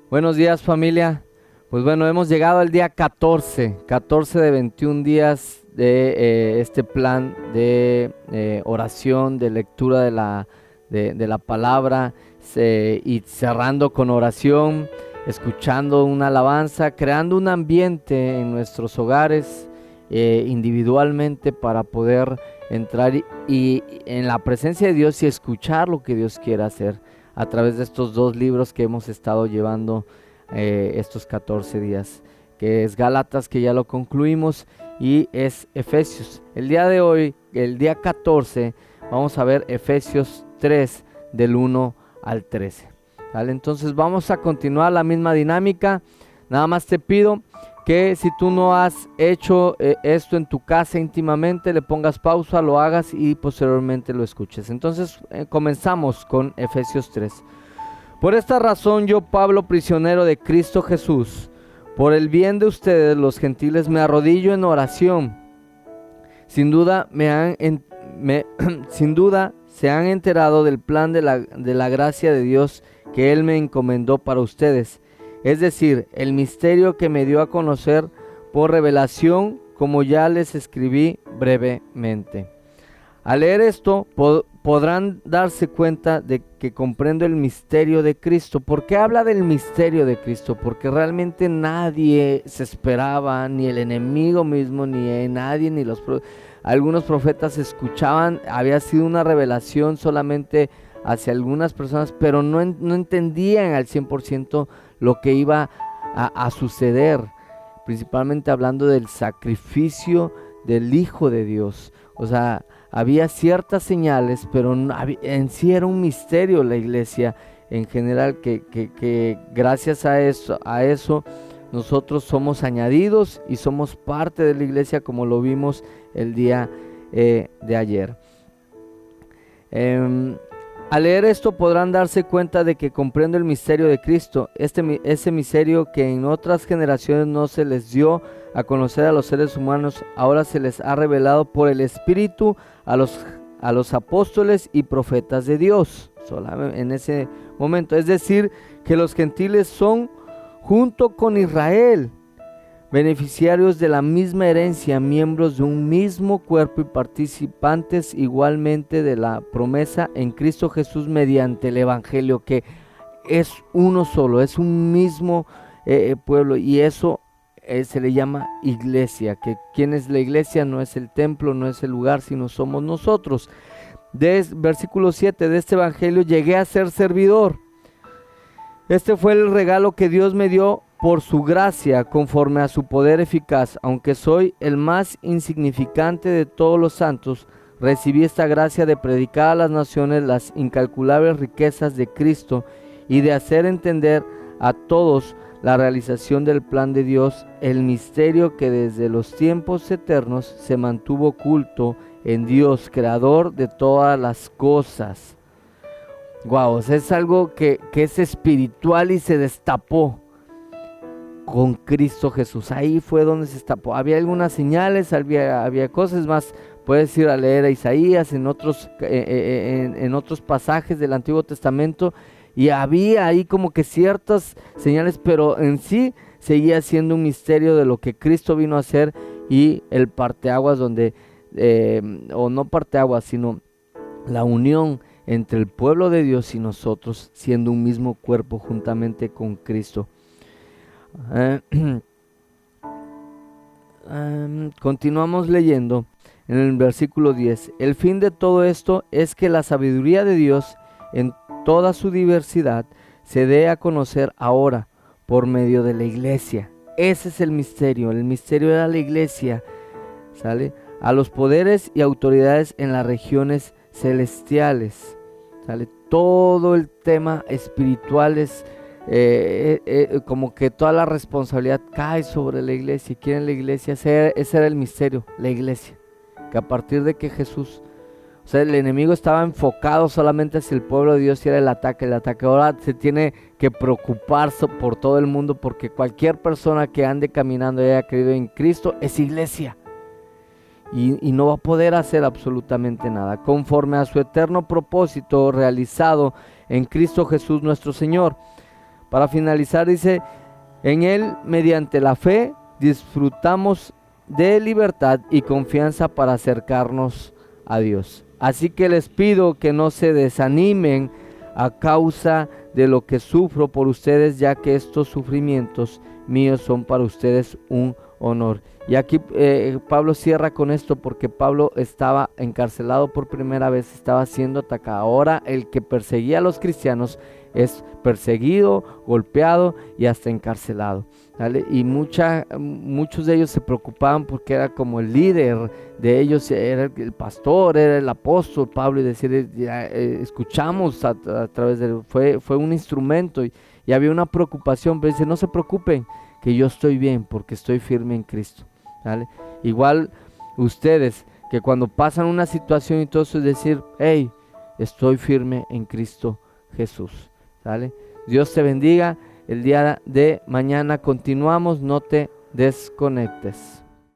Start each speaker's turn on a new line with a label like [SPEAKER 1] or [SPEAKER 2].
[SPEAKER 1] Buenos días, familia. Pues bueno, hemos llegado al día 14 de 21 días de este plan de oración, de lectura de la palabra, y cerrando con oración, escuchando una alabanza, creando un ambiente en nuestros hogares individualmente para poder entrar y en la presencia de Dios y escuchar lo que Dios quiere hacer a través de estos dos libros que hemos estado llevando estos 14 días, que es Gálatas, que ya lo concluimos, y es Efesios. El día de hoy, el día 14, vamos a ver Efesios 3 del 1 al 13. ¿Vale? Entonces vamos a continuar la misma dinámica. Nada más te pido que si tú no has hecho esto en tu casa íntimamente, le pongas pausa, lo hagas y posteriormente lo escuches. Entonces comenzamos con Efesios 3. Por esta razón yo, Pablo, prisionero de Cristo Jesús, por el bien de ustedes los gentiles, me arrodillo en oración. Sin duda se han enterado del plan de la gracia de Dios que Él me encomendó para ustedes, es decir, el misterio que me dio a conocer por revelación, como ya les escribí brevemente. Al leer esto podrán darse cuenta de que comprendo el misterio de Cristo. ¿Por qué habla del misterio de Cristo? Porque realmente nadie se esperaba, ni el enemigo mismo, ni nadie, ni algunos profetas escuchaban. Había sido una revelación solamente hacia algunas personas, pero no entendían al 100% lo que iba a suceder, principalmente hablando del sacrificio del Hijo de Dios. O sea, había ciertas señales, pero en sí era un misterio la iglesia en general, que gracias a eso nosotros somos añadidos y somos parte de la iglesia, como lo vimos el día de ayer. Al leer esto podrán darse cuenta de que comprendo el misterio de Cristo, ese misterio que en otras generaciones no se les dio a conocer a los seres humanos, ahora se les ha revelado por el Espíritu a los apóstoles y profetas de Dios, solamente en ese momento. Es decir, que los gentiles son, junto con Israel, beneficiarios de la misma herencia, miembros de un mismo cuerpo y participantes igualmente de la promesa en Cristo Jesús mediante el Evangelio, que es uno solo, es un mismo pueblo, y eso se le llama iglesia. Que ¿quién es la iglesia? No es el templo, no es el lugar, sino somos nosotros. Versículo 7 de este Evangelio: llegué a ser servidor. Este fue el regalo que Dios me dio por su gracia, conforme a su poder eficaz. Aunque soy el más insignificante de todos los santos, recibí esta gracia de predicar a las naciones las incalculables riquezas de Cristo y de hacer entender a todos la realización del plan de Dios, el misterio que desde los tiempos eternos se mantuvo oculto en Dios, creador de todas las cosas. Wow, o sea, es algo que es espiritual y se destapó con Cristo Jesús. Ahí fue donde se destapó. Había algunas señales, había cosas más. Puedes ir a leer a Isaías en otros pasajes del Antiguo Testamento, y había ahí como que ciertas señales, pero en sí seguía siendo un misterio de lo que Cristo vino a hacer, y el parteaguas donde, o no parteaguas, sino la unión entre el pueblo de Dios y nosotros, siendo un mismo cuerpo juntamente con Cristo. Continuamos leyendo en el versículo 10. El fin de todo esto es que la sabiduría de Dios en toda su diversidad se dé a conocer ahora por medio de la iglesia. Ese es el misterio era la iglesia, ¿sale? A los poderes y autoridades en las regiones celestiales, ¿sale? Todo el tema espiritual es como que toda la responsabilidad cae sobre la iglesia. ¿Quién es la iglesia? Ese era el misterio, la iglesia. Que a partir de que Jesús, o sea, el enemigo estaba enfocado solamente hacia el pueblo de Dios, y era el ataque. Ahora se tiene que preocuparse por todo el mundo, porque cualquier persona que ande caminando y haya creído en Cristo es iglesia. Y no va a poder hacer absolutamente nada, conforme a su eterno propósito realizado en Cristo Jesús nuestro Señor. Para finalizar dice, en Él mediante la fe disfrutamos de libertad y confianza para acercarnos a Dios. Así que les pido que no se desanimen a causa de lo que sufro por ustedes, ya que estos sufrimientos míos son para ustedes un honor. Y aquí Pablo cierra con esto porque Pablo estaba encarcelado por primera vez, estaba siendo atacado. Ahora el que perseguía a los cristianos es perseguido, golpeado y hasta encarcelado, ¿vale? Y muchos de ellos se preocupaban porque era como el líder de ellos, era el pastor, era el apóstol Pablo, y decir, escuchamos a través de él, fue un instrumento y había una preocupación, pero dice, no se preocupen, que yo estoy bien porque estoy firme en Cristo, ¿vale? Igual ustedes, que cuando pasan una situación y todo eso, es decir, hey, estoy firme en Cristo Jesús, ¿vale? Dios te bendiga. El día de mañana continuamos, no te desconectes.